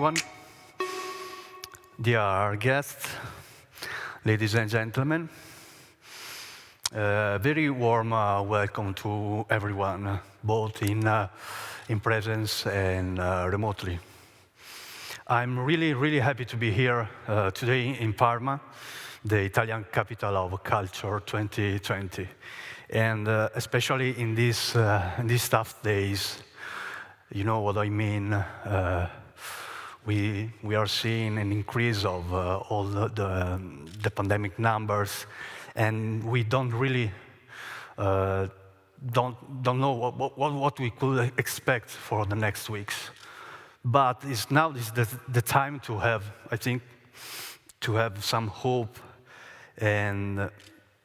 everyone. Dear guests, ladies and gentlemen, very warm welcome to everyone, both in presence and remotely. I'm really happy to be here today in Parma, the Italian capital of culture 2020, and especially in these tough days. You know what I mean. We are seeing an increase of all the pandemic numbers, and we don't really don't know what we could expect for the next weeks. But now is the time to have, I think, to have some hope, and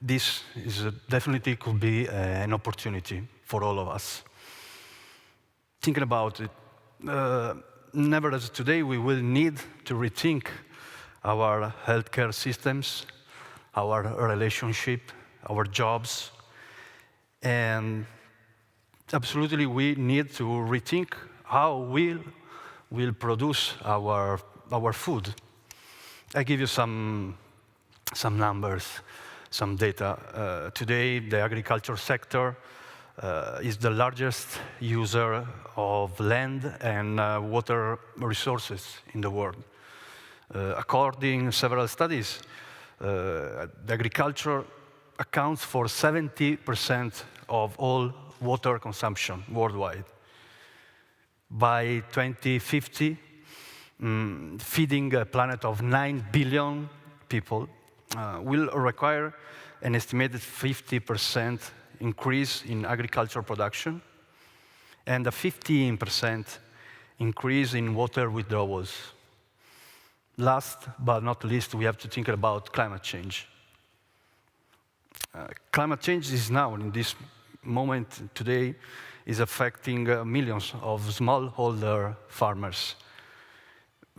this is definitely could be an opportunity for all of us. Thinking about it, nevertheless, today we will need to rethink our healthcare systems, our relationship, our jobs, and absolutely we need to rethink how we'll produce our food. I give you some numbers, some data. Today, the agriculture sector is the largest user of land and water resources in the world. According to several studies, the agriculture accounts for 70% of all water consumption worldwide. By 2050, feeding a planet of 9 billion people will require an estimated 50% increase in agricultural production and a 15% increase in water withdrawals. Last but not least, we have to think about climate change. Climate change is now, in this moment today, is affecting millions of smallholder farmers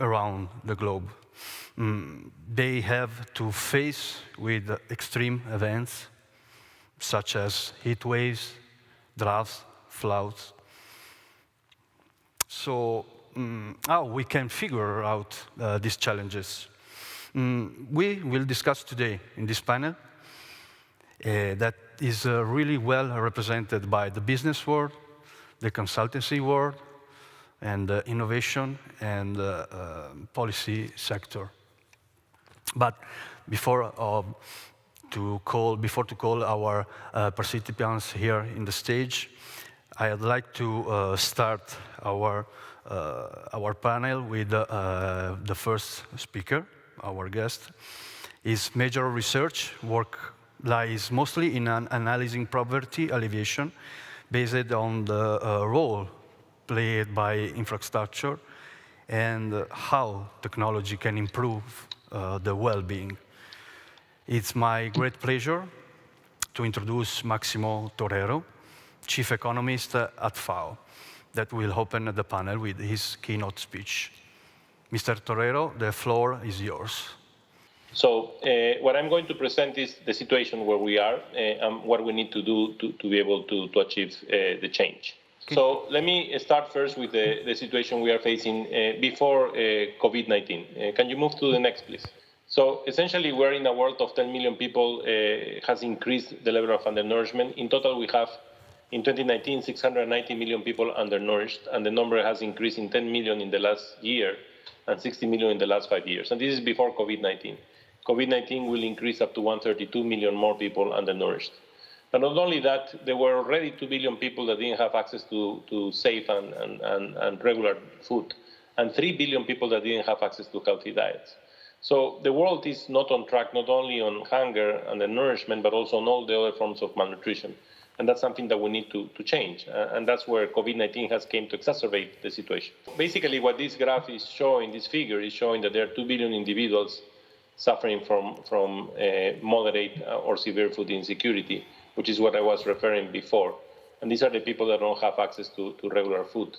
around the globe. They have to face with extreme events such as heat waves, droughts, floods. So how we can figure out these challenges? We will discuss today in this panel that is really well represented by the business world, the consultancy world, and the innovation and policy sector. But before to call our participants here in the stage, I'd like to start our panel with the first speaker, our guest. His major research work lies mostly in analyzing poverty alleviation based on the role played by infrastructure and how technology can improve the well-being. It's my great pleasure to introduce Maximo Torero, Chief Economist at FAO, that will open the panel with his keynote speech. Mr. Torero, the floor is yours. So what I'm going to present is the situation where we are and what we need to do to be able to achieve the change. Okay. So let me start first with the situation we are facing before COVID-19. Can you move to the next, please? So essentially, we're in a world of 10 million people has increased the level of undernourishment. In total, we have, in 2019, 690 million people undernourished, and the number has increased in 10 million in the last year and 60 million in the last 5 years. And this is before COVID-19. COVID-19 will increase up to 132 million more people undernourished. But not only that, there were already 2 billion people that didn't have access to safe and regular food, and 3 billion people that didn't have access to healthy diets. So the world is not on track, not only on hunger and the nourishment, but also on all the other forms of malnutrition. And that's something that we need to change. And that's where COVID-19 has came to exacerbate the situation. Basically, what this graph is showing, this figure is showing that there are 2 billion individuals suffering from moderate or severe food insecurity, which is what I was referring before. And these are the people that don't have access to regular food.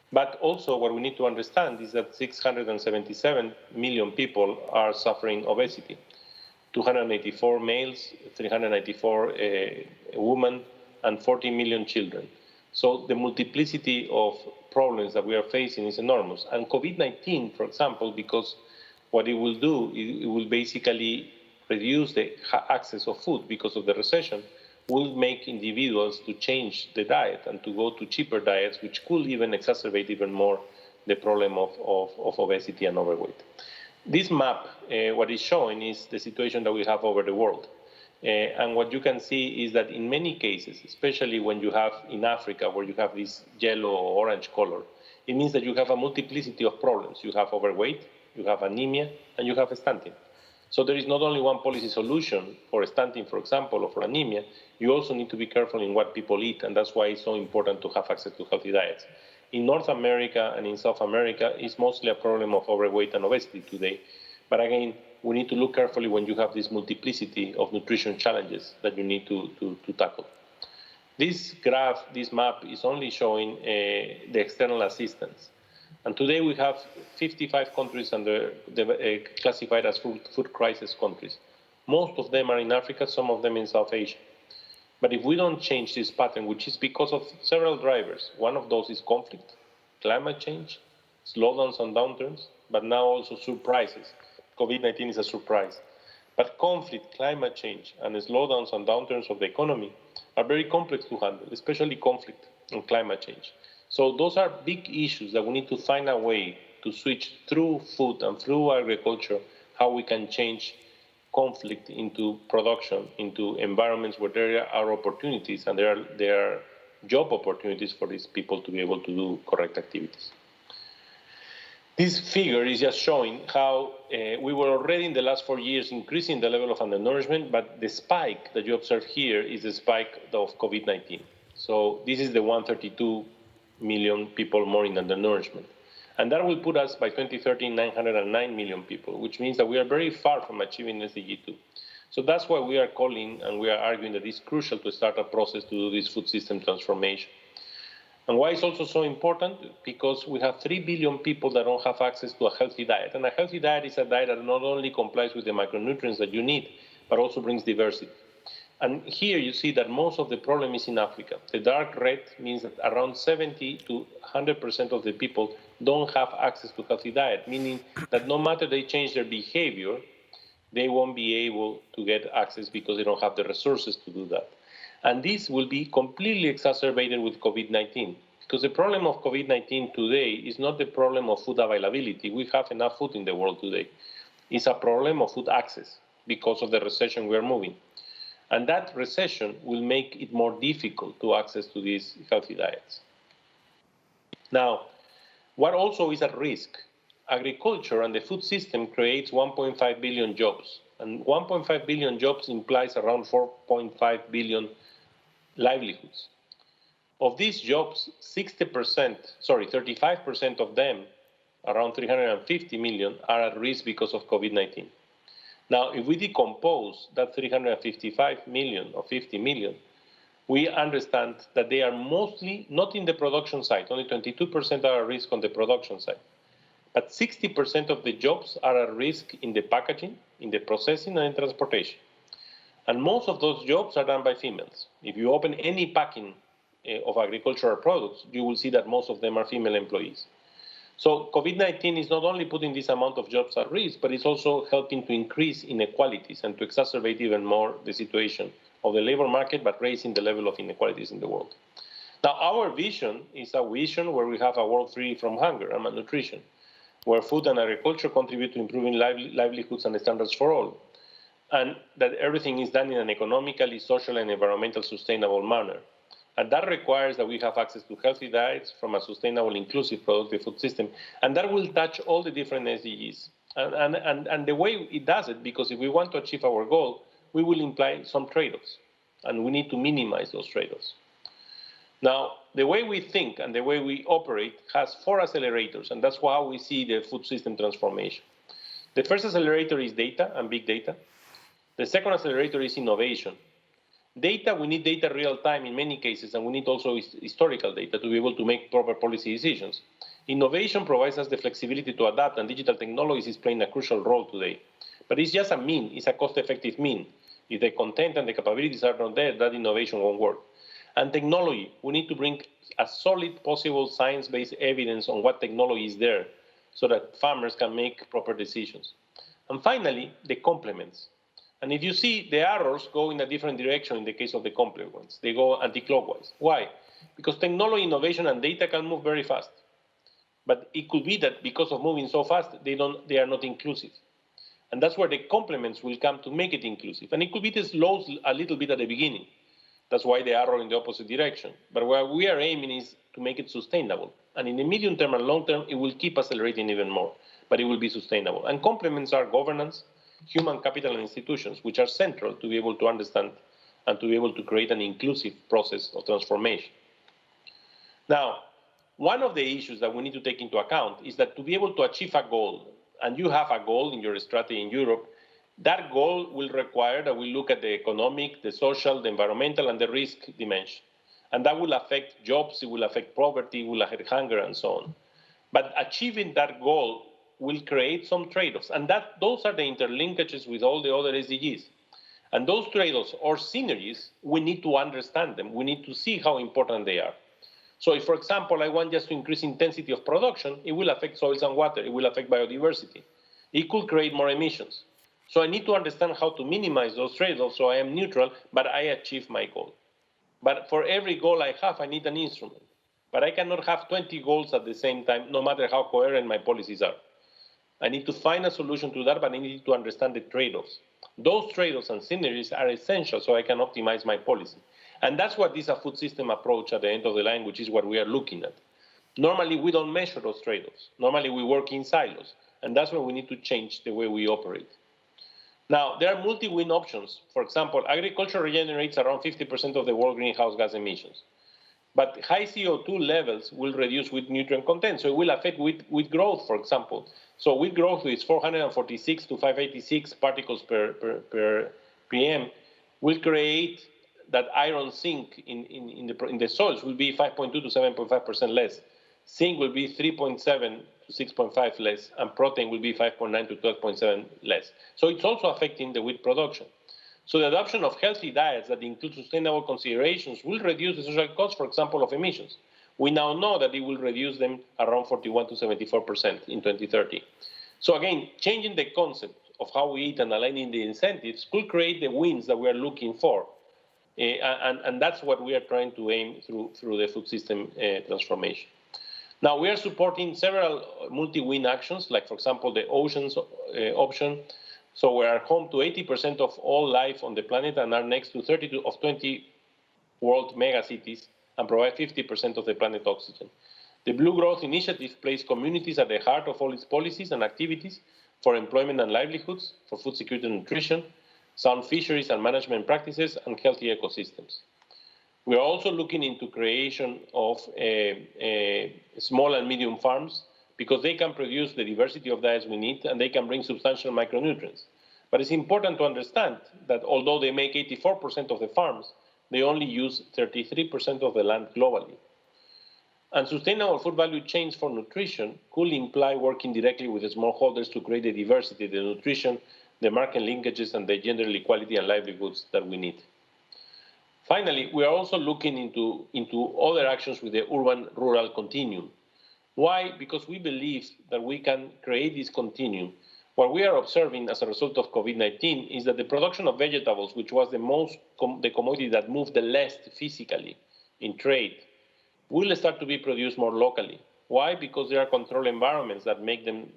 But also what we need to understand is that 677 million people are suffering obesity. 284 males, 394 women, and 40 million children. So the multiplicity of problems that we are facing is enormous. And COVID-19, for example, because what it will do, it will basically reduce the access of food because of the recession, will make individuals to change the diet and to go to cheaper diets, which could even exacerbate even more the problem of obesity and overweight. This map, what it's showing is the situation that we have over the world. And what you can see is that in many cases, especially when you have in Africa, where you have this yellow or orange color, it means that you have a multiplicity of problems. You have overweight, you have anemia, and you have stunting. So there is not only one policy solution for stunting, for example, or for anemia. You also need to be careful in what people eat, and that's why it's so important to have access to healthy diets. In North America and in South America, it's mostly a problem of overweight and obesity today. But again, we need to look carefully when you have this multiplicity of nutrition challenges that you need to tackle. This graph, this map, is only showing the external assistance. And today we have 55 countries classified as food crisis countries. Most of them are in Africa, some of them in South Asia. But if we don't change this pattern, which is because of several drivers, one of those is conflict, climate change, slowdowns and downturns, but now also surprises. COVID-19 is a surprise. But conflict, climate change, and slowdowns and downturns of the economy are very complex to handle, especially conflict and climate change. So those are big issues that we need to find a way to switch through food and through agriculture, how we can change conflict into production, into environments where there are opportunities and there are job opportunities for these people to be able to do correct activities. This figure is just showing how we were already in the last 4 years increasing the level of undernourishment, but the spike that you observe here is the spike of COVID-19. So this is the 132 million people more in undernourishment. And that will put us by 2030 909 million people, which means that we are very far from achieving SDG 2. So that's why we are calling and we are arguing that it's crucial to start a process to do this food system transformation. And why it's also so important? Because we have 3 billion people that don't have access to a healthy diet. And a healthy diet is a diet that not only complies with the micronutrients that you need, but also brings diversity. And here you see that most of the problem is in Africa. The dark red means that around 70 to 100% of the people don't have access to healthy diet, meaning that no matter they change their behavior, they won't be able to get access because they don't have the resources to do that. And this will be completely exacerbated with COVID-19, because the problem of COVID-19 today is not the problem of food availability. We have enough food in the world today. It's a problem of food access because of the recession we are moving. And that recession will make it more difficult to access to these healthy diets. Now, what also is at risk? Agriculture and the food system creates 1.5 billion jobs. And 1.5 billion jobs implies around 4.5 billion livelihoods. Of these jobs, 35% of them, around 350 million, are at risk because of COVID-19. Now, if we decompose that 355 million or 50 million, we understand that they are mostly not in the production side. Only 22% are at risk on the production side. But 60% of the jobs are at risk in the packaging, in the processing, and in transportation. And most of those jobs are done by females. If you open any packing of agricultural products, you will see that most of them are female employees. So COVID-19 is not only putting this amount of jobs at risk, but it's also helping to increase inequalities and to exacerbate even more the situation of the labor market, but raising the level of inequalities in the world. Now, our vision is a vision where we have a world free from hunger and malnutrition, where food and agriculture contribute to improving livelihoods and standards for all, and that everything is done in an economically, social, and environmental sustainable manner. And that requires that we have access to healthy diets from a sustainable, inclusive, productive food system. And that will touch all the different SDGs. And the way it does it, because if we want to achieve our goal, we will imply some trade-offs. And we need to minimize those trade-offs. Now, the way we think and the way we operate has 4 accelerators, and that's how we see the food system transformation. The first accelerator is data and big data. The second accelerator is innovation. Data, we need data real time in many cases, and we need also historical data to be able to make proper policy decisions. Innovation provides us the flexibility to adapt, and digital technologies is playing a crucial role today. But it's just a mean, it's a cost-effective mean. If the content and the capabilities are not there, that innovation won't work. And technology, we need to bring as solid possible science-based evidence on what technology is there so that farmers can make proper decisions. And finally, the complements. And if you see, the arrows go in a different direction in the case of the complements. They go anti-clockwise. Why? Because technology, innovation, and data can move very fast. But it could be that because of moving so fast, they are not inclusive. And that's where the complements will come to make it inclusive. And it could be this slow a little bit at the beginning. That's why the arrow in the opposite direction. But where we are aiming is to make it sustainable. And in the medium term and long term, it will keep accelerating even more, but it will be sustainable. And complements are governance, human capital, and institutions, which are central to be able to understand and to be able to create an inclusive process of transformation. Now, one of the issues that we need to take into account is that to be able to achieve a goal, and you have a goal in your strategy in Europe, that goal will require that we look at the economic, the social, the environmental, and the risk dimension. And that will affect jobs, it will affect poverty, it will affect hunger, and so on. But achieving that goal will create some trade-offs. And those are the interlinkages with all the other SDGs. And those trade-offs or synergies, we need to understand them. We need to see how important they are. So if, for example, I want just to increase intensity of production, it will affect soils and water. It will affect biodiversity. It could create more emissions. So I need to understand how to minimize those trade-offs so I am neutral, but I achieve my goal. But for every goal I have, I need an instrument. But I cannot have 20 goals at the same time, no matter how coherent my policies are. I need to find a solution to that, but I need to understand the trade-offs. Those trade-offs and synergies are essential so I can optimize my policy. And that's what is a food system approach at the end of the line, which is what we are looking at. Normally, we don't measure those trade-offs. Normally, we work in silos. And that's where we need to change the way we operate. Now, there are multi-win options. For example, agriculture regenerates around 50% of the world greenhouse gas emissions. But high CO2 levels will reduce with nutrient content. So it will affect with growth, for example. So with growth, it's 446 to 586 particles per PM, will create that iron zinc in the soils will be 5.2 to 7.5% less. Zinc will be 3.7 to 6.5 less, and protein will be 5.9 to 12.7 less. So it's also affecting the wheat production. So the adoption of healthy diets that include sustainable considerations will reduce the social cost, for example, of emissions. We now know that it will reduce them around 41 to 74% in 2030. So again, changing the concept of how we eat and aligning the incentives could create the wins that we are looking for. And that's what we are trying to aim through the food system transformation. Now, we are supporting several multi-win actions, like, for example, the oceans option. So we are home to 80% of all life on the planet and are next to 30 of 20 world megacities and provide 50% of the planet oxygen. The Blue Growth Initiative places communities at the heart of all its policies and activities for employment and livelihoods, for food security and nutrition, sound fisheries and management practices, and healthy ecosystems. We are also looking into creation of small and medium farms because they can produce the diversity of diets we need and they can bring substantial micronutrients. But it's important to understand that although they make 84% of the farms, they only use 33% of the land globally. And sustainable food value chains for nutrition could imply working directly with the smallholders to create the diversity, the nutrition, the market linkages, and the gender equality and livelihoods that we need. Finally, we are also looking into other actions with the urban-rural continuum. Why? Because we believe that we can create this continuum. What we are observing as a result of COVID-19 is that the production of vegetables, which was the commodity that moved the least physically in trade, will start to be produced more locally. Why? Because there are controlled environments that make them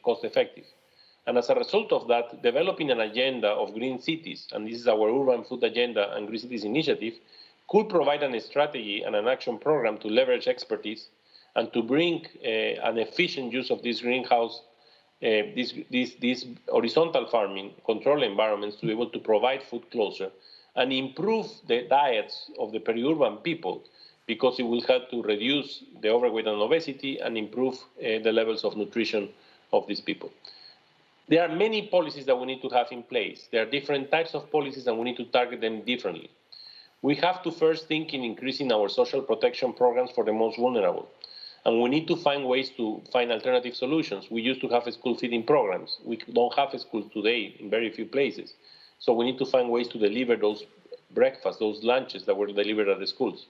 cost-effective. And as a result of that, developing an agenda of green cities, and this is our urban food agenda and green cities initiative, could provide a strategy and an action program to leverage expertise and to bring an efficient use of these greenhouse, these horizontal farming control environments to be able to provide food closer and improve the diets of the peri-urban people, because it will help to reduce the overweight and obesity and improve the levels of nutrition of these people. There are many policies that we need to have in place. There are different types of policies and we need to target them differently. We have to first think in increasing our social protection programs for the most vulnerable. And we need to find ways to find alternative solutions. We used to have school feeding programs. We don't have a school today in very few places. So we need to find ways to deliver those breakfasts, those lunches that were delivered at the schools.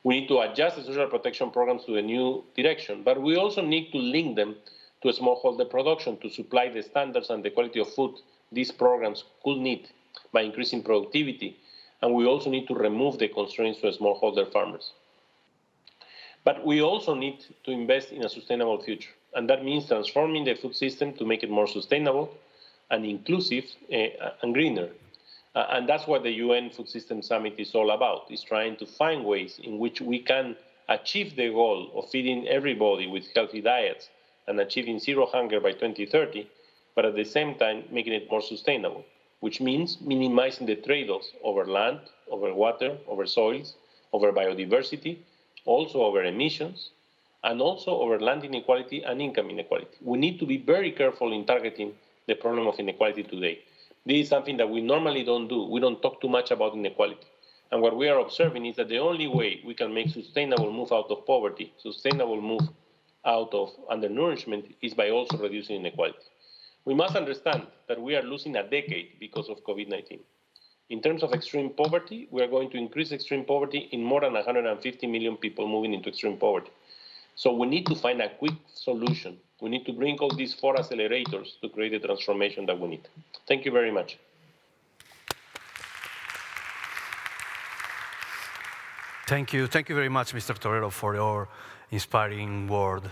We need to adjust the social protection programs to a new direction, but we also need to link them to a smallholder production to supply the standards and the quality of food these programs could need by increasing productivity. And we also need to remove the constraints to smallholder farmers. But we also need to invest in a sustainable future. And that means transforming the food system to make it more sustainable and inclusive and greener. And that's what the UN Food System Summit is all about, is trying to find ways in which we can achieve the goal of feeding everybody with healthy diets and achieving zero hunger by 2030, but at the same time making it more sustainable, which means minimizing the trade-offs over land, over water, over soils, over biodiversity, also over emissions, and also over land inequality and income inequality. We need to be very careful in targeting the problem of inequality today. This is something that we normally don't do. We don't talk too much about inequality. And what we are observing is that the only way we can make sustainable move out of poverty, sustainable move out of undernourishment, is by also reducing inequality. We must understand that we are losing a decade because of COVID-19. In terms of extreme poverty, we are going to increase extreme poverty in more than 150 million people moving into extreme poverty. So we need to find a quick solution. We need to bring all these 4 accelerators to create the transformation that we need. Thank you very much. Thank you very much, Mr. Torero, for your inspiring word.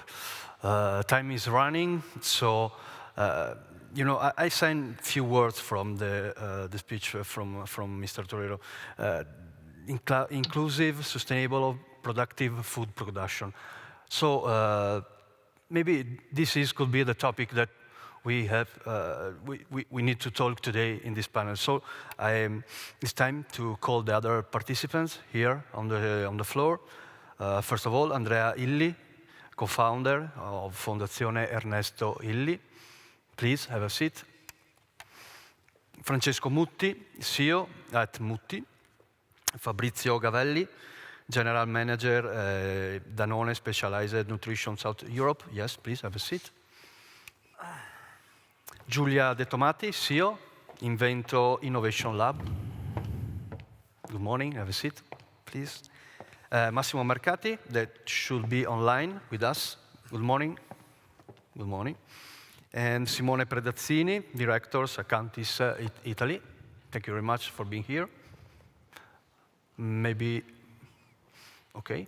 Time is running, so I signed a few words from the speech from Mr. Torero. Inclusive, sustainable, productive food production. So maybe this could be the topic that we have. We need to talk today in this panel. So it's time to call the other participants here on the floor. First of all, Andrea Illy, co-founder of Fondazione Ernesto Illy. Please have a seat. Francesco Mutti, CEO at Mutti. Fabrizio Gavelli, General Manager, Danone Specialized Nutrition South Europe. Yes, please have a seat. Giulia Detomati, CEO, InVento Innovation Lab. Good morning, have a seat, please. Massimo Mercati, that should be online with us. Good morning. Good morning. And Simone Pedrazzini, Directors, Quantis, Italy. Thank you very much for being here. Maybe, okay,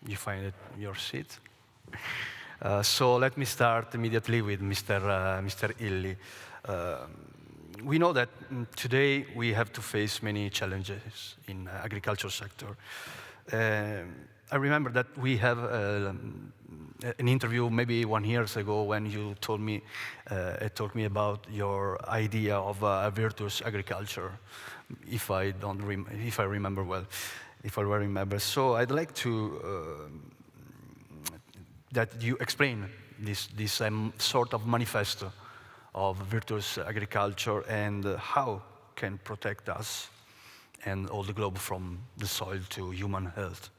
you find your seat. So let me start immediately with Mr. Illy. We know that today we have to face many challenges in the agriculture sector. I remember that we have an interview maybe 1 year ago when you told me about your idea of virtuous agriculture, if I remember well. So I'd like to that you explain this sort of manifesto of virtuous agriculture and how can protect us and all the globe from the soil to human health.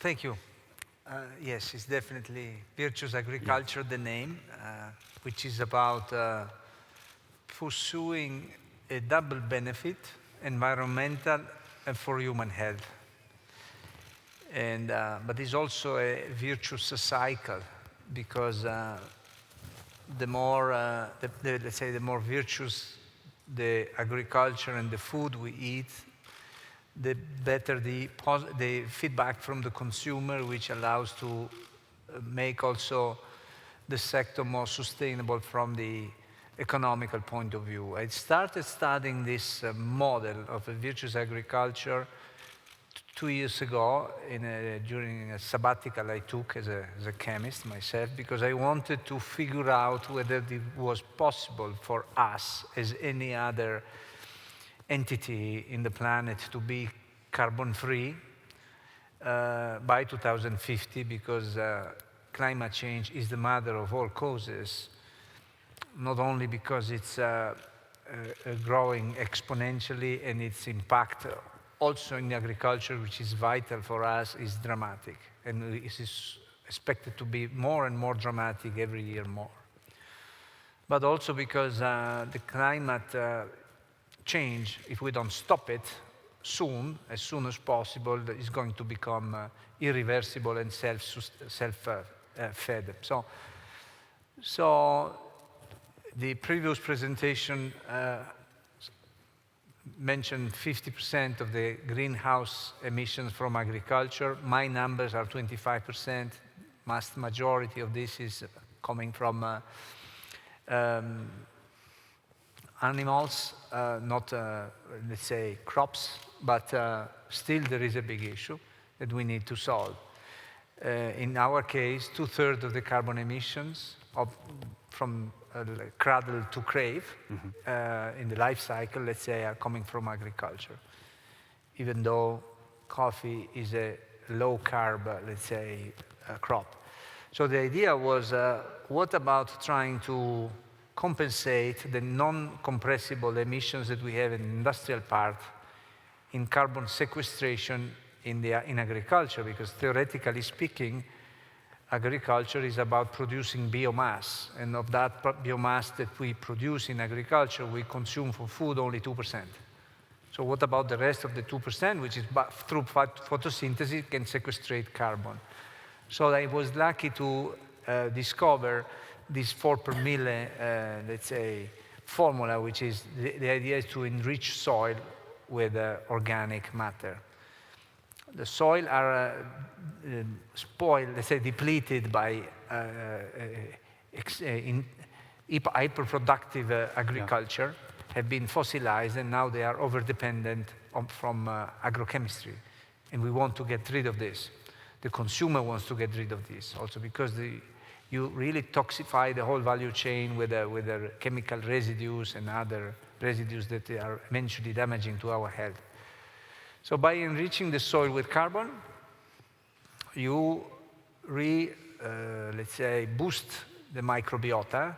Thank you. Yes, it's definitely virtuous agriculture, the name, which is about pursuing a double benefit, environmental and for human health. And, but it's also a virtuous cycle because the more, let's say, the more virtuous the agriculture and the food we eat, the better the feedback from the consumer, which allows to make also the sector more sustainable from the economical point of view. I started studying this model of a virtuous agriculture 2 years ago during a sabbatical I took as a chemist myself, because I wanted to figure out whether it was possible for us as any other entity in the planet to be carbon-free by 2050, because climate change is the mother of all causes, not only because it's growing exponentially and its impact also in agriculture, which is vital for us, is dramatic. And it is expected to be more and more dramatic every year more. But also because the climate change, if we don't stop it soon as possible, is going to become irreversible and self-fed. So the previous presentation mentioned 50% of the greenhouse emissions from agriculture. My numbers are 25%. Vast majority of this is coming from animals, not, let's say, crops, but still there is a big issue that we need to solve. In our case, 2/3 of the carbon emissions from cradle to crave in the life cycle, let's say, are coming from agriculture, even though coffee is a low-carb, let's say, crop. So the idea was, what about trying to compensate the non-compressible emissions that we have in the industrial part in carbon sequestration in agriculture? Because theoretically speaking, agriculture is about producing biomass, and of that biomass that we produce in agriculture, we consume for food only 2%. So what about the rest of the 2%, which is through photosynthesis can sequestrate carbon? So I was lucky to discover this 4 per mille, let's say, formula, which is the idea is to enrich soil with organic matter. The soil are spoiled, let's say, depleted by hyperproductive agriculture, have been fossilized, and now they are over-dependent from agrochemistry. And we want to get rid of this. The consumer wants to get rid of this also, because you really toxify the whole value chain with the chemical residues and other residues that are eventually damaging to our health. So by enriching the soil with carbon, you let's say, boost the microbiota,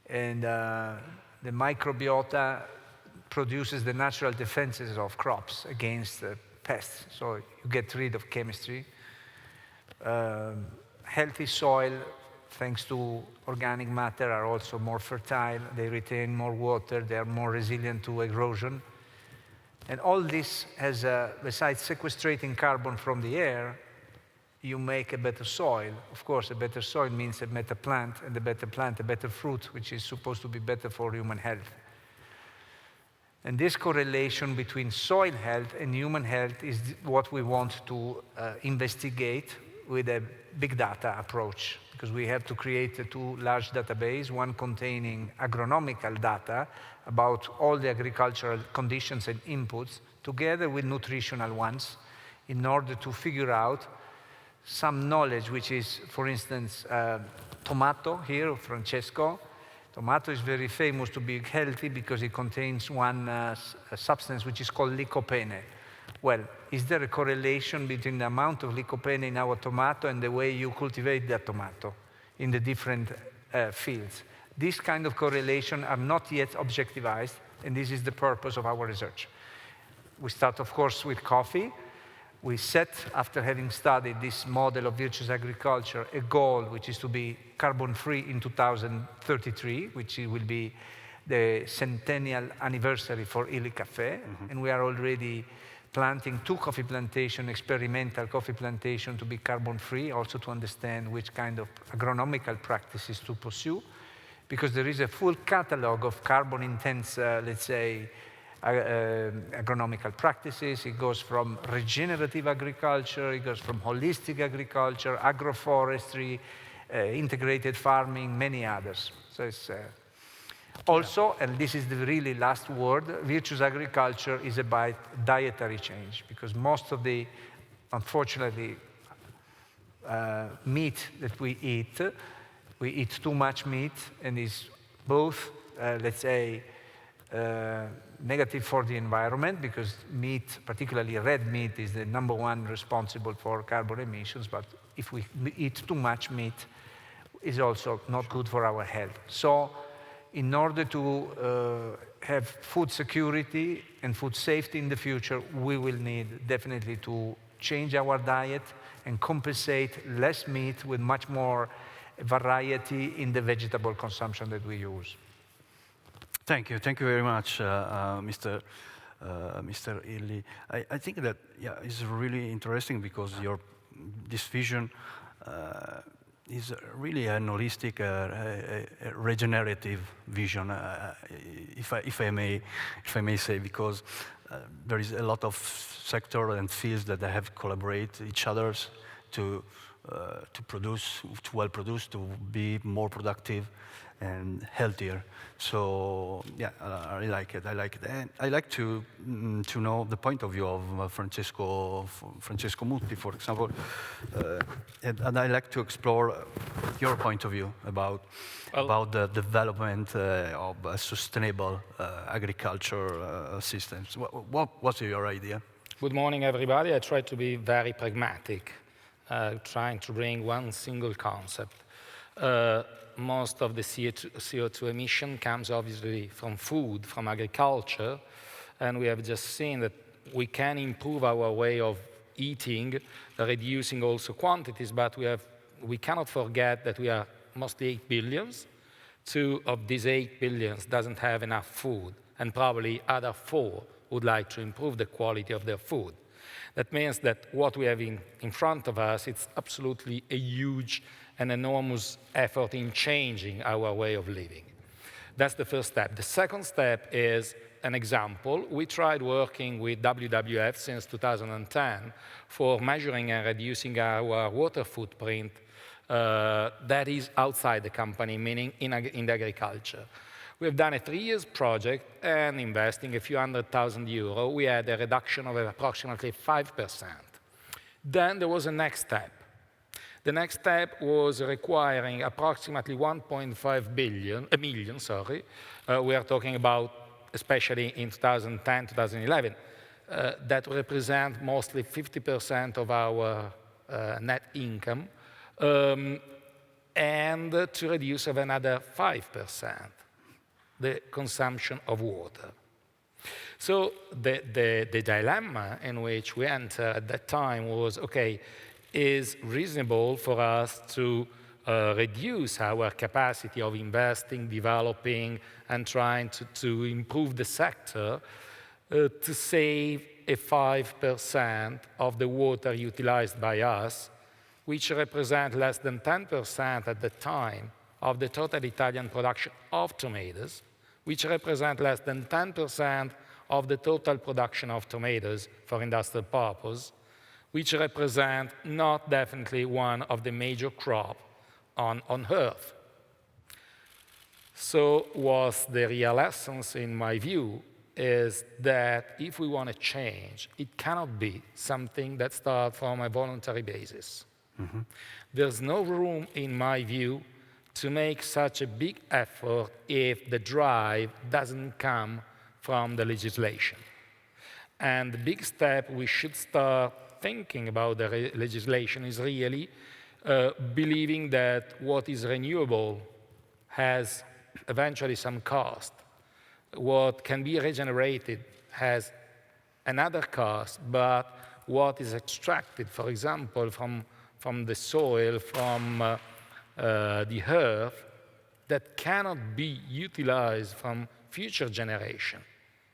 and the microbiota produces the natural defenses of crops against pests. So you get rid of chemistry. Healthy soil, thanks to organic matter, are also more fertile. They retain more water. They are more resilient to erosion. And all this has, besides sequestrating carbon from the air, you make a better soil. Of course, a better soil means a better plant, and a better plant, a better fruit, which is supposed to be better for human health. And this correlation between soil health and human health is what we want to investigate with a big data approach, because we have to create two large databases, one containing agronomical data about all the agricultural conditions and inputs, together with nutritional ones, in order to figure out some knowledge, which is, for instance, tomato here, Francesco. Tomato is very famous to be healthy because it contains one substance which is called lycopene. Well, is there a correlation between the amount of lycopene in our tomato and the way you cultivate that tomato in the different fields? These kind of correlations are not yet objectivized, and this is the purpose of our research. We start, of course, with coffee. We set, after having studied this model of virtuous agriculture, a goal which is to be carbon-free in 2033, which will be the centennial anniversary for illycaffè, and we are already planting 2 coffee plantations, experimental coffee plantations, to be carbon-free, also to understand which kind of agronomical practices to pursue, because there is a full catalog of carbon-intense, let's say, agronomical practices. It goes from regenerative agriculture, it goes from holistic agriculture, agroforestry, integrated farming, many others. So it's also, and this is the really last word, virtuous agriculture is about dietary change, because most of the, unfortunately, meat that we eat too much meat, and is both, let's say, negative for the environment, because meat, particularly red meat, is the #1 responsible for carbon emissions, but if we eat too much meat, it's also not good for our health. So in order to have food security and food safety in the future, we will need definitely to change our diet and compensate less meat with much more variety in the vegetable consumption that we use. Thank you very much, Mr. Illy. I think that it's really interesting because this vision is really an holistic, a regenerative vision, if I may say, because there is a lot of sector and fields that they have collaborate each others to produce, to well produce, to be more productive and healthier. So yeah, I like it. And I like to know the point of view of Francesco Mutti, for example, and I like to explore your point of view about the development of sustainable agriculture systems. What's your idea? Good morning, everybody. I try to be very pragmatic, trying to bring one single concept. Most of the CO2 emission comes obviously from food, from agriculture, and we have just seen that we can improve our way of eating, reducing also quantities, but we cannot forget that we are mostly 8 billions. 2 of these 8 billions doesn't have enough food, and probably other 4 would like to improve the quality of their food. That means that what we have in front of us, it's absolutely a huge and enormous effort in changing our way of living. That's the first step. The second step is an example. We tried working with WWF since 2010 for measuring and reducing our water footprint that is outside the company, meaning in agriculture. We've done a 3-year project, and investing a few €100,000, we had a reduction of approximately 5%. Then there was a next step. The next step was requiring approximately 1.5 million. We are talking about, especially in 2010, 2011, that represent mostly 50% of our net income, and to reduce of another 5% the consumption of water. So the dilemma in which we entered at that time was, okay, is reasonable for us to reduce our capacity of investing, developing, and trying to improve the sector to save a 5% of the water utilized by us, which represent less than 10% at the time of the total Italian production of tomatoes, which represent less than 10% of the total production of tomatoes for industrial purpose, which represent not definitely one of the major crop on Earth. So was the real essence, in my view, is that if we want to change, it cannot be something that starts from a voluntary basis. Mm-hmm. There's no room, in my view, to make such a big effort if the drive doesn't come from the legislation. And the big step we should start thinking about the legislation is really believing that what is renewable has eventually some cost. What can be regenerated has another cost, but what is extracted, for example, from the soil, from the earth, that cannot be utilized from future generation,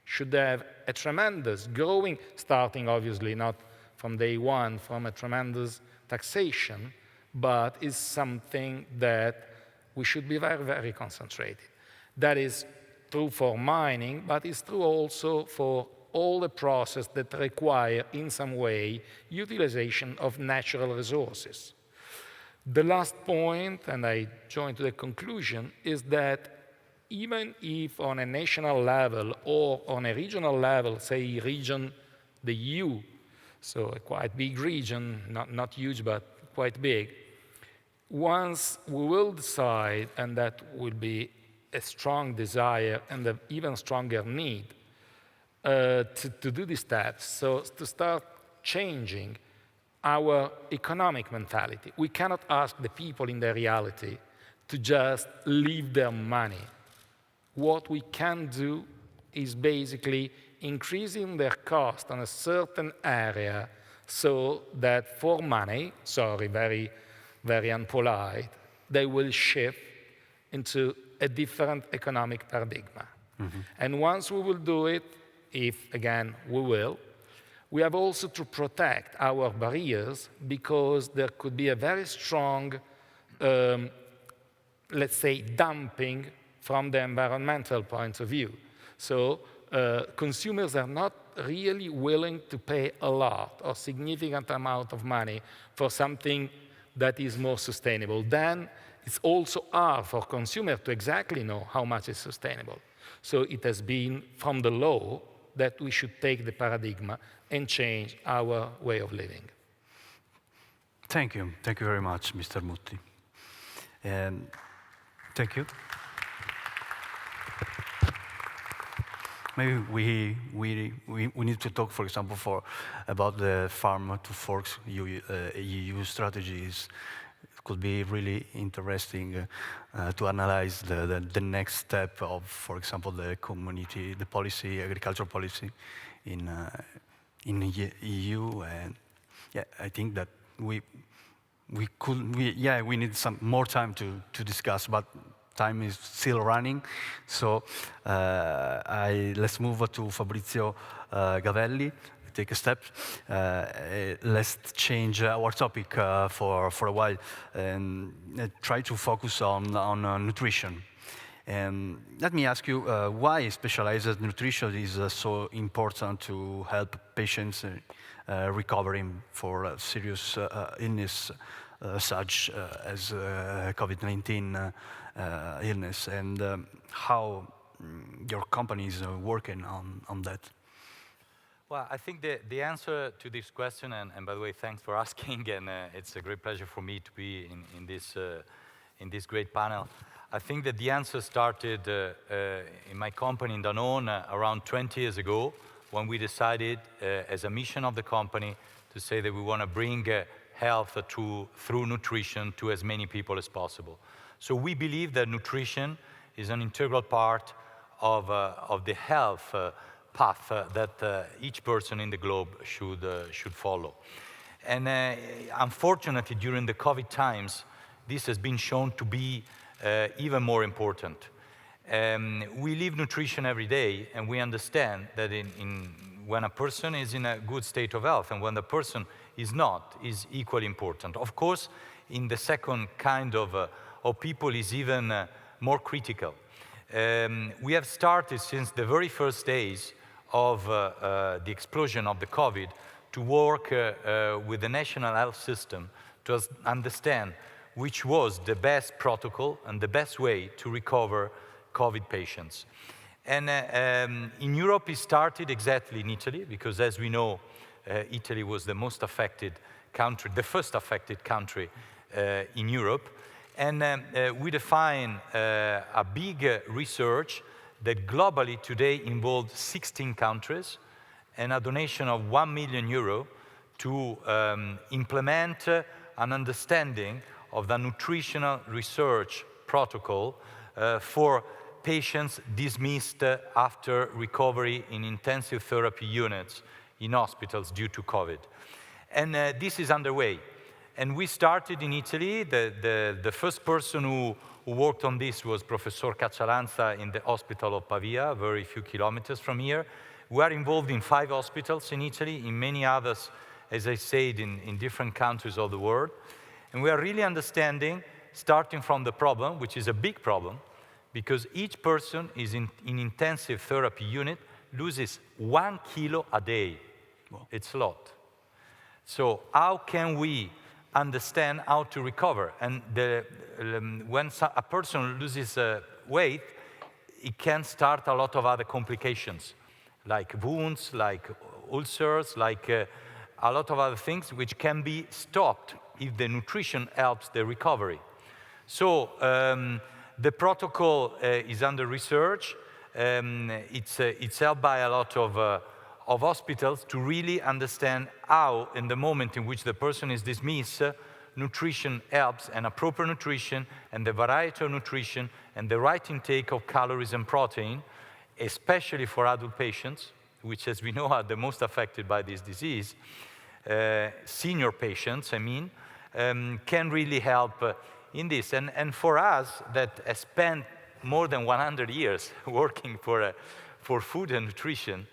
should have a tremendous growing, starting obviously not from day one, from a tremendous taxation, but is something that we should be very, very concentrated. That is true for mining, but it's true also for all the processes that require, in some way, utilization of natural resources. The last point, and I join to the conclusion, is that even if on a national level or on a regional level, say region, the EU, so a quite big region, not huge, but quite big, once we will decide, and that will be a strong desire and an even stronger need to do these steps, so to start changing our economic mentality. We cannot ask the people in their reality to just leave their money. What we can do is basically increasing their cost on a certain area so that for money, sorry, very, very unpolite, they will shift into a different economic paradigm. And once we will do it, if again we will, we have also to protect our barriers because there could be a very strong, let's say, dumping from the environmental point of view. So consumers are not really willing to pay a lot or significant amount of money for something that is more sustainable. Then it's also hard for consumers to exactly know how much is sustainable. So it has been from the law that we should take the paradigm and change our way of living. Thank you. Thank you very much, Mr. Mutti. And thank you. Maybe we need to talk, for example, about the farm to fork EU strategies. It could be really interesting to analyze the next step of, for example, the community, the policy, agricultural policy in EU. And yeah, I think that we need some more time to discuss, but time is still running, so let's move to Fabrizio Gavelli. Take a step. Let's change our topic for a while and try to focus on nutrition. And let me ask you why specialized nutrition is so important to help patients recovering for serious illness such as COVID-19 illness, and how your company is working on that. Well, I think the answer to this question, and by the way, thanks for asking, and it's a great pleasure for me to be in this great panel. I think that the answer started in my company, in Danone, around 20 years ago, when we decided, as a mission of the company, to say that we want to bring health through nutrition to as many people as possible. So we believe that nutrition is an integral part of the health path that each person in the globe should follow. And unfortunately, during the COVID times, this has been shown to be even more important. We live nutrition every day, and we understand that when a person is in a good state of health and when the person is not, is equally important. Of course, in the second kind of people is even more critical. We have started since the very first days of the explosion of the COVID to work with the national health system to understand which was the best protocol and the best way to recover COVID patients. And in Europe, it started exactly in Italy, because as we know, Italy was the most affected country, the first affected country in Europe. And we define a big research that globally today involved 16 countries and a donation of €1 million to implement an understanding of the nutritional research protocol for patients dismissed after recovery in intensive therapy units in hospitals due to COVID. And this is underway. And we started in Italy. The first person who worked on this was Professor Caccialanza in the hospital of Pavia, very few kilometers from here. We are involved in 5 hospitals in Italy, in many others, as I said, in different countries of the world. And we are really understanding, starting from the problem, which is a big problem, because each person is in intensive therapy unit loses 1 kilo a day. Well, it's a lot. So how can we understand how to recover? And when a person loses weight, it can start a lot of other complications, like wounds, like ulcers, like a lot of other things, which can be stopped if the nutrition helps the recovery. So the protocol is under research. It's helped by a lot of hospitals to really understand how, in the moment in which the person is dismissed, nutrition helps, and a proper nutrition, and the variety of nutrition, and the right intake of calories and protein, especially for adult patients, which, as we know, are the most affected by this disease, senior patients, I mean, can really help in this. And for us, that spent more than 100 years working for food and nutrition,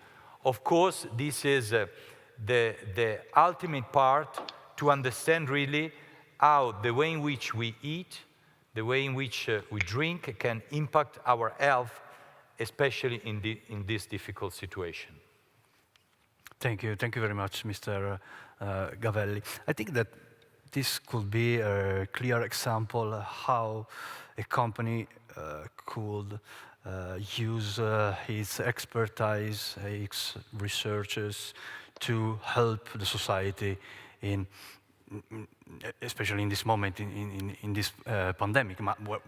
of course, this is the ultimate part to understand really how the way in which we eat, the way in which we drink can impact our health, especially in this difficult situation. Thank you very much, Mr. Gavelli. I think that this could be a clear example how a company could use its expertise, its researches to help the society especially in this moment, in this pandemic,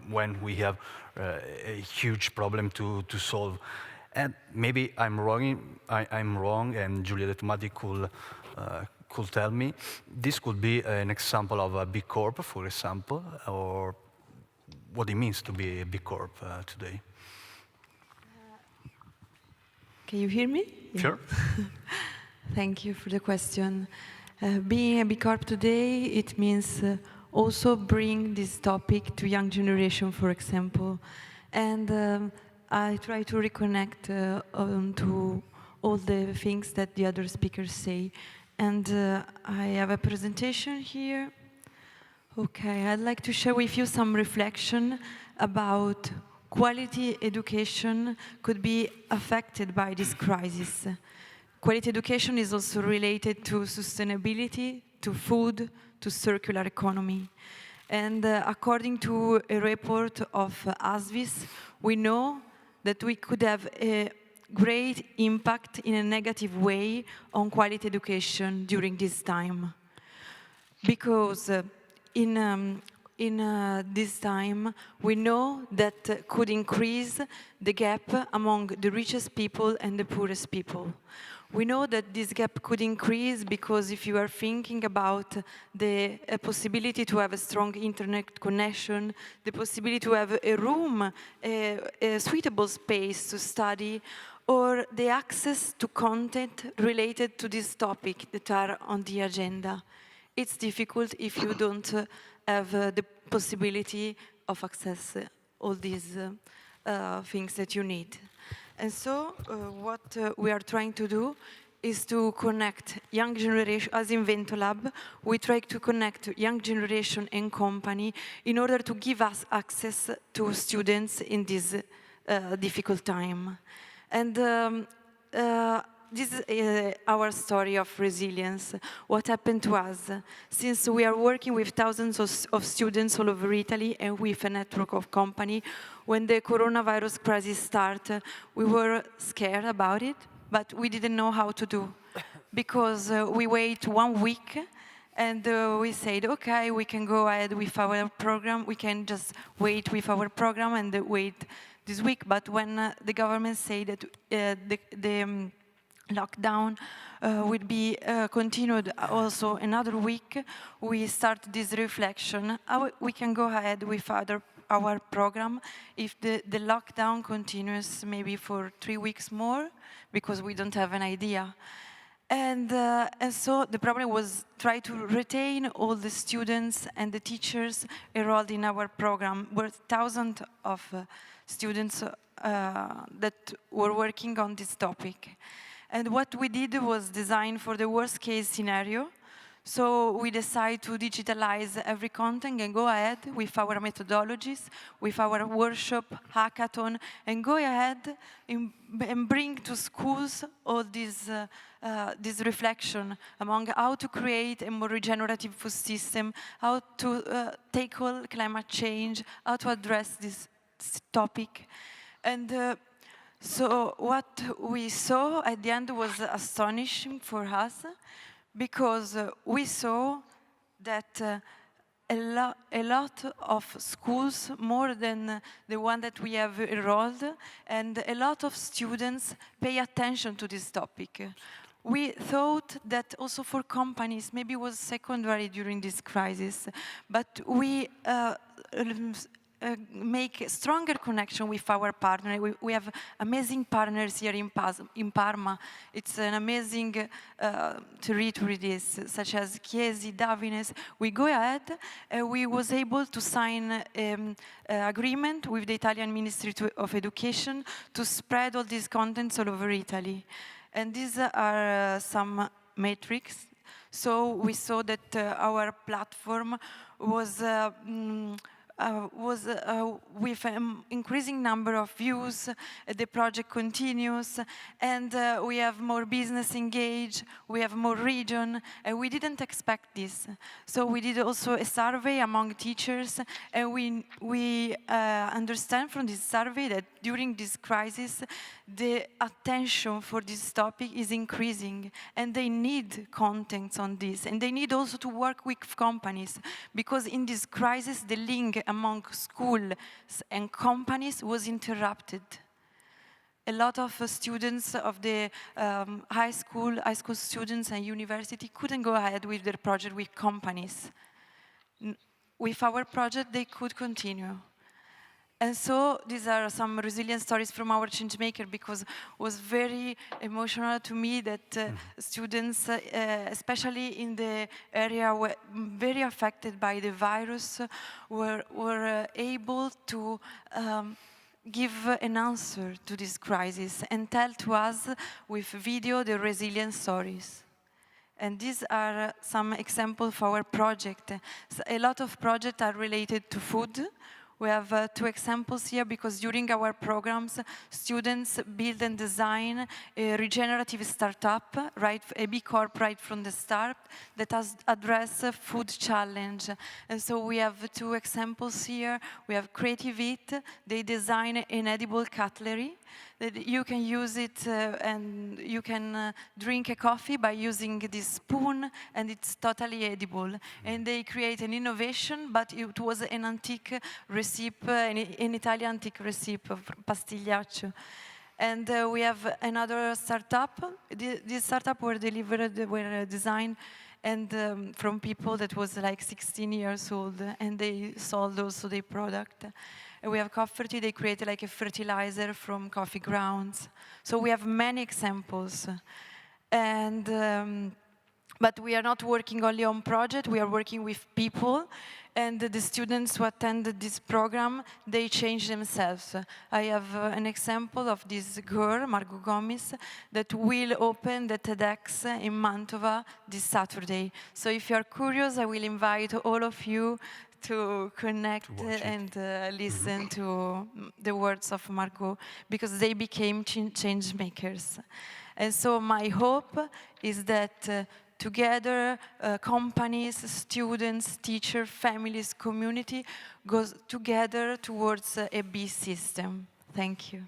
when we have a huge problem to solve. And maybe I'm wrong, and Giulia Detomati could tell me. This could be an example of a B Corp, for example, or what it means to be a B Corp today. Can you hear me? Sure. Thank you for the question. Being a B Corp today, it means also bring this topic to young generation, for example. And I try to reconnect to all the things that the other speakers say. And I have a presentation here. Okay, I'd like to share with you some reflection about quality education could be affected by this crisis. Quality education is also related to sustainability, to food, to circular economy. And according to a report of ASVIS, we know that we could have a great impact in a negative way on quality education during this time. Because in this time, we know that could increase the gap among the richest people and the poorest people. We know that this gap could increase because if you are thinking about the possibility to have a strong internet connection, the possibility to have a room, a suitable space to study, or the access to content related to this topic that are on the agenda. It's difficult if you don't have the possibility of access all these things that you need. And so what we are trying to do is to connect young generation, as InVento Lab, we try to connect young generation and company in order to give us access to students in this difficult time. And this is our story of resilience, what happened to us. Since we are working with thousands of students all over Italy and with a network of companies, when the coronavirus crisis started, we were scared about it, but we didn't know how to do. Because we wait 1 week and we said, okay, we can go ahead with our program, we can just wait with our program and wait this week. But when the government said that the lockdown will be continued also another week, we start this reflection. We can go ahead with our program if the lockdown continues maybe for 3 weeks more, because we don't have an idea. And so the problem was try to retain all the students and the teachers enrolled in our program. There were thousands of students that were working on this topic. And what we did was design for the worst case scenario. So we decided to digitalize every content and go ahead with our methodologies, with our workshop, hackathon, and go ahead and bring to schools all this reflection among how to create a more regenerative food system, how to tackle climate change, how to address this topic. And so what we saw at the end was astonishing for us, because we saw that a lot of schools, more than the one that we have enrolled, and a lot of students pay attention to this topic. We thought that also for companies, maybe it was secondary during this crisis, but we make a stronger connection with our partner. We have amazing partners here in Parma. It's an amazing territory, this, such as Chiesi, Davines. We go ahead, we was able to sign agreement with the Italian Ministry of Education to spread all these contents all over Italy. And these are some metrics. So we saw that our platform was with an increasing number of views, the project continues, and we have more business engaged, we have more region, and we didn't expect this. So we did also a survey among teachers, and we understand from this survey that during this crisis, the attention for this topic is increasing, and they need contents on this, and they need also to work with companies, because in this crisis, the link among schools and companies was interrupted. A lot of students of the high school students and university couldn't go ahead with their project with companies. With our project, they could continue. And so these are some resilient stories from our changemaker, because it was very emotional to me that students, especially in the area very affected by the virus, were able to give an answer to this crisis and tell to us with video the resilient stories. And these are some examples of our project. A lot of projects are related to food. We have 2 examples here, because during our programs, students build and design a regenerative startup, right, a B Corp right from the start, that has addressed a food challenge. And so we have 2 examples here. We have Creative Eat. They design an edible cutlery that you can use it and you can drink a coffee by using this spoon, and it's totally edible. And they create an innovation, but it was an antique recipe, an Italian antique recipe of pastigliaccio. And we have another startup. This startup were designed and from people that was like 16 years old, and they sold also their product. And we have Coffee, they created like a fertilizer from coffee grounds. So we have many examples. And but we are not working only on project, we are working with people, and the students who attended this program, they change themselves. I have an example of this girl, Margot Gomes, that will open the TEDx in Mantova this Saturday. So if you are curious, I will invite all of you to connect and listen to the words of Margot, because they became change makers. And so my hope is that together, companies, students, teachers, families, community goes together towards a B system. Thank you.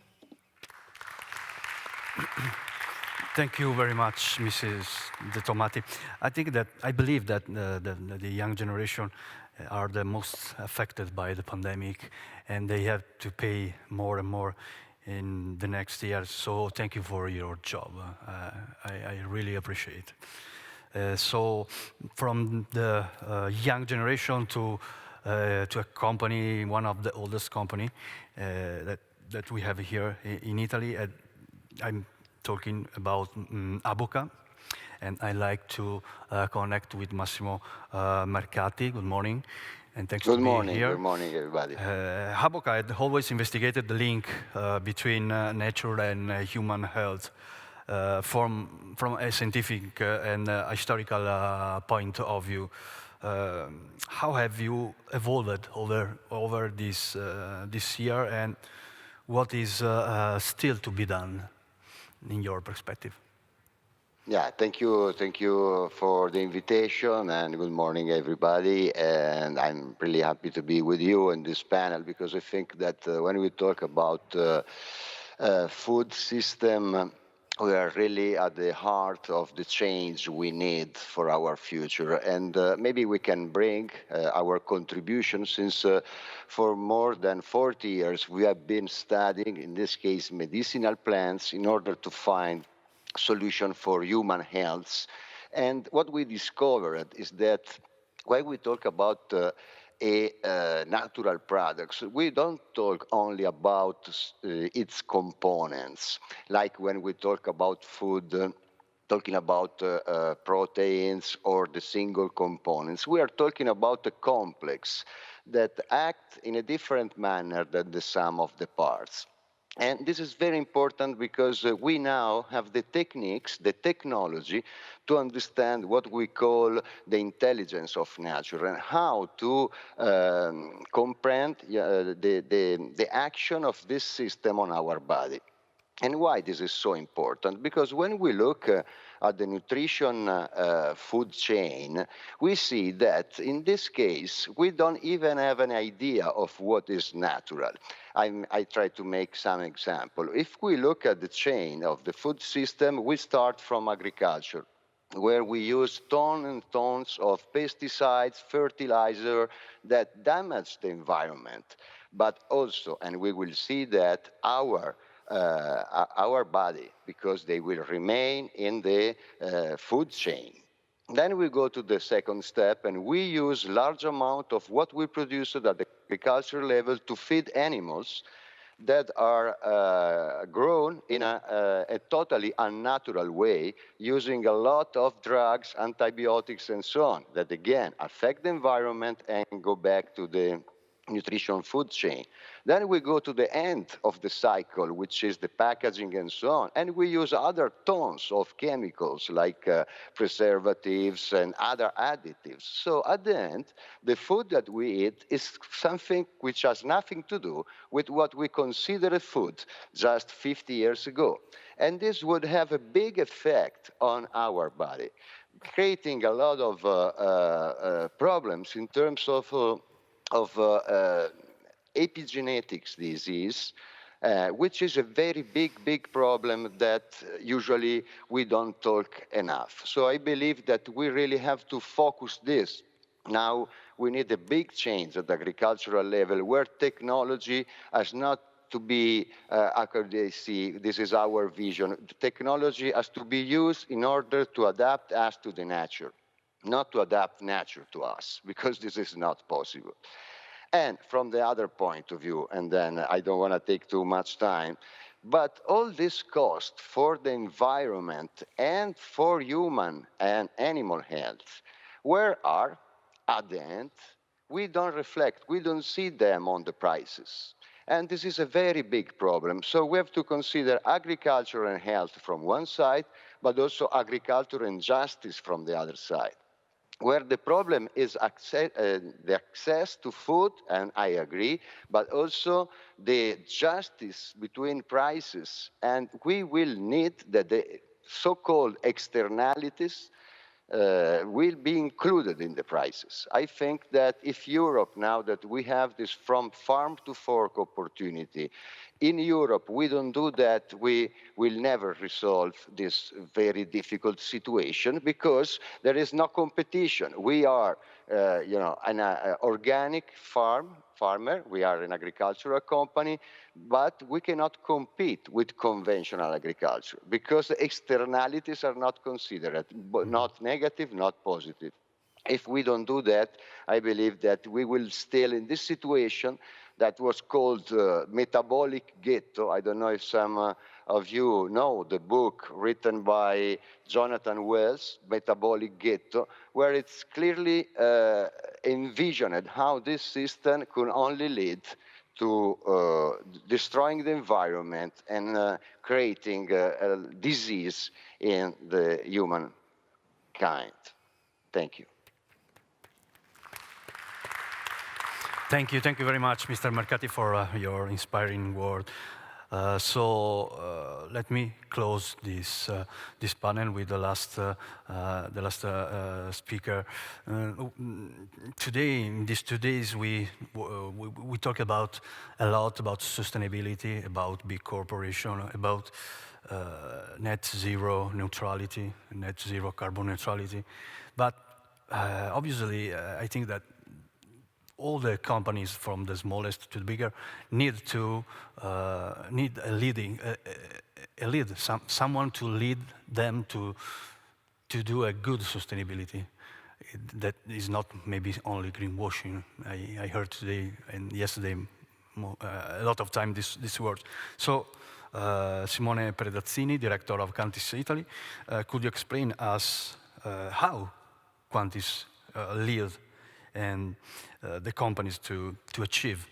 Thank you very much, Mrs. Detomati. I believe that the young generation are the most affected by the pandemic, and they have to pay more and more in the next years. So thank you for your job. I really appreciate it. So from the young generation to accompany one of the oldest company that we have here in Italy, I'm talking about Aboca, and I like to connect with Massimo Mercati. Good morning, and thanks Good to morning. be here. Good morning, everybody. Aboca had always investigated the link between nature and human health from a scientific and historical point of view. How have you evolved over this year, and what is still to be done in your perspective? Yeah, thank you for the invitation, and good morning, everybody. And I'm really happy to be with you in this panel, because I think that when we talk about food system, we are really at the heart of the change we need for our future. And maybe we can bring our contribution, since for more than 40 years we have been studying, in this case, medicinal plants, in order to find solution for human health. And what we discovered is that when we talk about a natural products, we don't talk only about its components, like when we talk about food, talking about proteins or the single components. We are talking about a complex that act in a different manner than the sum of the parts. And this is very important because we now have the techniques, the technology, to understand what we call the intelligence of nature and how to comprehend the action of this system on our body. And why this is so important? Because when we look at the nutrition food chain, we see that in this case, we don't even have an idea of what is natural. I try to make some example. If we look at the chain of the food system, we start from agriculture, where we use tons and tons of pesticides, fertilizer that damage the environment. But also, and we will see that our body, because they will remain in the food chain. Then we go to the second step, and we use large amount of what we produce at the agriculture level to feed animals that are grown in a totally unnatural way, using a lot of drugs, antibiotics, and so on, that again affect the environment and go back to the nutrition food chain. Then we go to the end of the cycle, which is the packaging and so on, and we use other tons of chemicals like preservatives and other additives. So at the end, the food that we eat is something which has nothing to do with what we consider a food just 50 years ago. And this would have a big effect on our body, creating a lot of problems in terms of epigenetics disease, which is a very big problem that usually we don't talk enough. So I believe that we really have to focus this. Now we need a big change at the agricultural level where technology has not to be, this is our vision. The technology has to be used in order to adapt us to the nature, not to adapt nature to us, because this is not possible. And from the other point of view, and then I don't want to take too much time, but all this cost for the environment and for human and animal health, where are, at the end, we don't reflect, we don't see them on the prices. And this is a very big problem. So we have to consider agriculture and health from one side, but also agriculture and justice from the other side. Where the problem is the access to food, and I agree, but also the justice between prices. And we will need that the so-called externalities will be included in the prices. I think that if Europe, now that we have this from farm to fork opportunity, in Europe we don't do that, we will never resolve this very difficult situation because there is no competition. We are an organic farmer, we are an agricultural company, but we cannot compete with conventional agriculture because the externalities are not considered, not negative, not positive. If we don't do that, I believe that we will still in this situation that was called metabolic ghetto. I don't know if some of you know the book written by Jonathan Wells, Metabolic Ghetto, where it's clearly envisioned how this system could only lead to destroying the environment and creating a disease in the humankind. Thank you. Thank you very much, Mr. Mercati, for your inspiring word. Let me close this panel with the last speaker. Today, in these 2 days, we talk about a lot about sustainability, about big corporation, about net zero neutrality, net zero carbon neutrality. But obviously, I think that all the companies, from the smallest to the bigger, need someone to lead them to do a good sustainability. that is not maybe only greenwashing. I heard today and yesterday a lot of time this word. So, Simone Pedrazzini, director of Quantis Italy, could you explain us how Quantis lead and the companies to achieve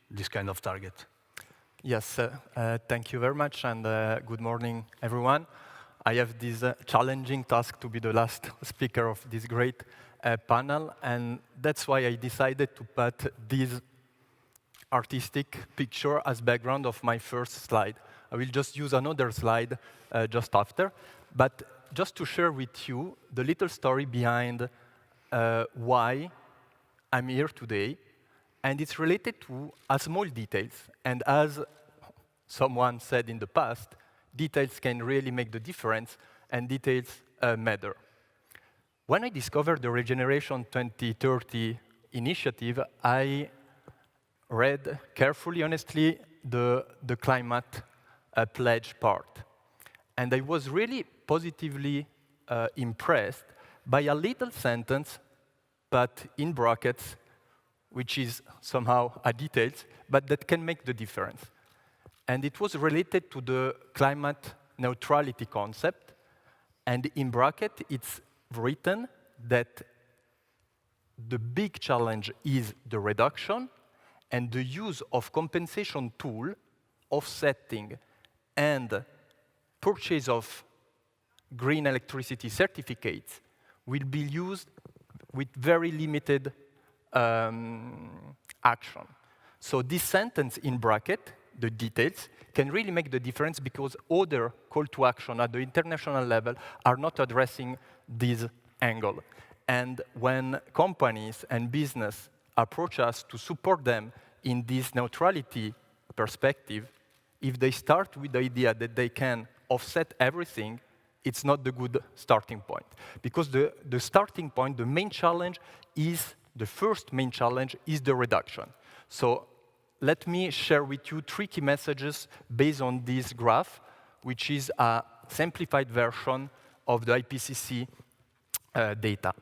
this kind of target? Yes, thank you very much, and good morning, everyone. I have this challenging task to be the last speaker of this great panel, and that's why I decided to put this artistic picture as background of my first slide. I will just use another slide just after, but just to share with you the little story behind why I'm here today, and it's related to small details. And as someone said in the past, details can really make the difference, and details matter. When I discovered the Regeneration 2030 initiative, I read carefully, honestly, the climate pledge part. And I was really positively impressed by a little sentence, but in brackets, which is somehow a detail, but that can make the difference. And it was related to the climate neutrality concept. And in bracket, it's written that the big challenge is the reduction and the use of compensation tool, offsetting, and purchase of green electricity certificates will be used with very limited action. So this sentence in bracket, the details, can really make the difference because other call to action at the international level are not addressing this angle. And when companies and business approach us to support them in this neutrality perspective, if they start with the idea that they can offset everything, it's not the good starting point. Because the starting point, the main challenge is, the first main challenge is the reduction. So let me share with you 3 key messages based on this graph, which is a simplified version of the IPCC data.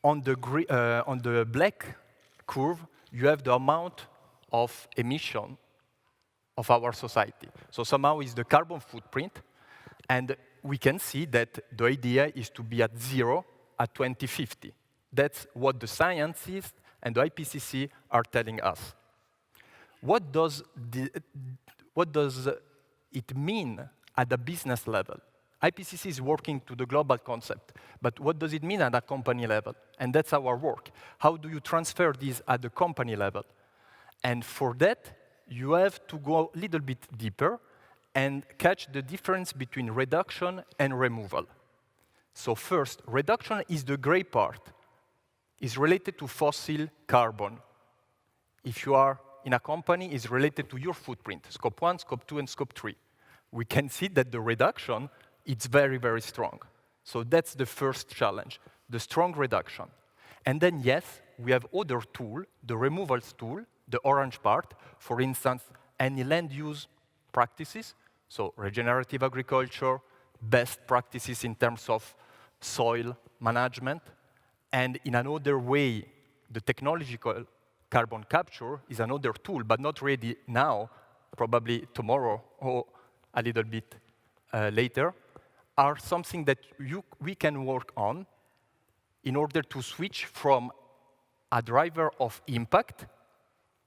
On the black curve, you have the amount of emission of our society. So somehow it's the carbon footprint, and we can see that the idea is to be at 0 at 2050. That's what the scientists and the IPCC are telling us. What does it mean at the business level? IPCC is working to the global concept, but what does it mean at a company level? And that's our work. How do you transfer this at the company level? And for that, you have to go a little bit deeper and catch the difference between reduction and removal. So first, reduction is the gray part. It's related to fossil carbon. If you are in a company, it's related to your footprint, scope 1, scope 2, and scope 3. We can see that the reduction, it's very, very strong. So that's the first challenge, the strong reduction. And then, yes, we have other tool, the removals tool, the orange part, for instance, any land use practices, so regenerative agriculture, best practices in terms of soil management, and in another way, the technological carbon capture is another tool, but not ready now, probably tomorrow or a little bit later, are something that we can work on in order to switch from a driver of impact,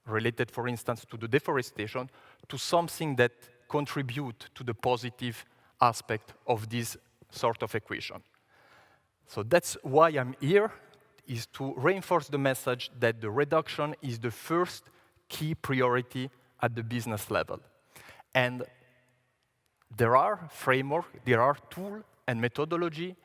related, for instance, to the deforestation, to something that contribute to the positive aspect of this sort of equation. So that's why I'm here, is to reinforce the message that the reduction is the first key priority at the business level. And there are framework, there are tool and methodology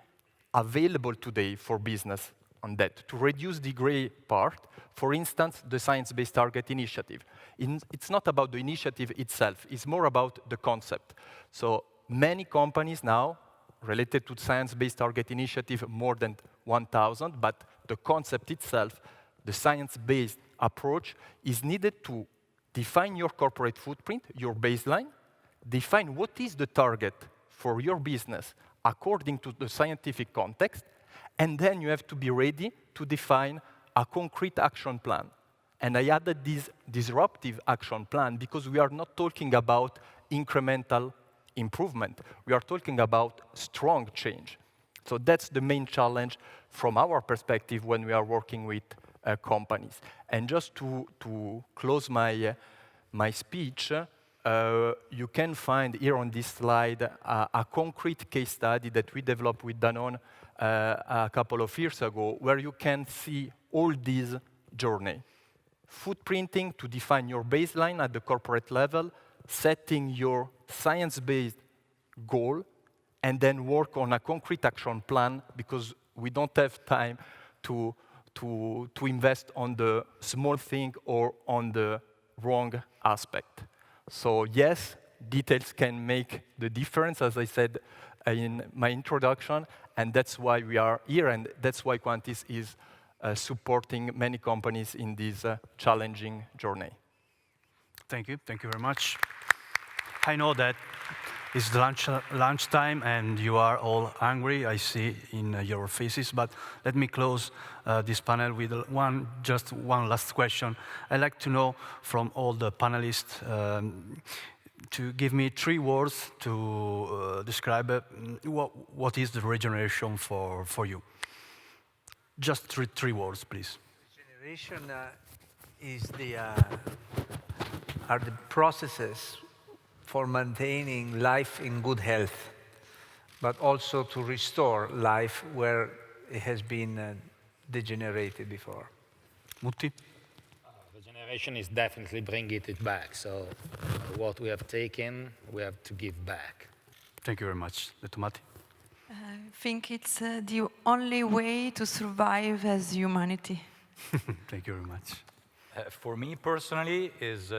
available today for business on that, to reduce the gray part. For instance, the Science-Based Target Initiative. It's not about the initiative itself, it's more about the concept. So many companies now, related to Science-Based Target Initiative, more than 1,000, but the concept itself, the science-based approach, is needed to define your corporate footprint, your baseline, define what is the target for your business according to the scientific context, And then you have to be ready to define a concrete action plan. And I added this disruptive action plan because we are not talking about incremental improvement. We are talking about strong change. So that's the main challenge from our perspective when we are working with companies. And just to close my speech, you can find here on this slide a concrete case study that we developed with Danone a couple of years ago, where you can see all these journey. Footprinting to define your baseline at the corporate level, setting your science-based goal, and then work on a concrete action plan, because we don't have time to invest on the small thing or on the wrong aspect. So yes, details can make the difference, as I said in my introduction, and that's why we are here, and that's why Quantis is supporting many companies in this challenging journey. Thank you very much. I know that it's lunch time and you are all hungry, I see in your faces, but let me close this panel with just one last question. I'd like to know from all the panelists to give me 3 words to describe what is the regeneration for you. Just three words, please. Regeneration are the processes for maintaining life in good health, but also to restore life where it has been degenerated before. Mutti? Regeneration is definitely bringing it back. So what we have taken, we have to give back. Thank you very much. Detomati? I think it's the only way to survive as humanity. Thank you very much. For me personally, is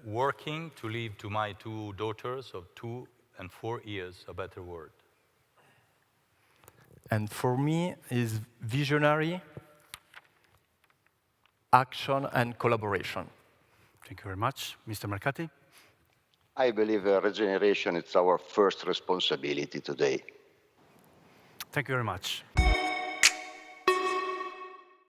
working to leave to my 2 daughters of 2 and 4 years a better world. And for me is visionary, action and collaboration. Thank you very much. Mr. Mercati? I believe regeneration is our first responsibility today. Thank you very much.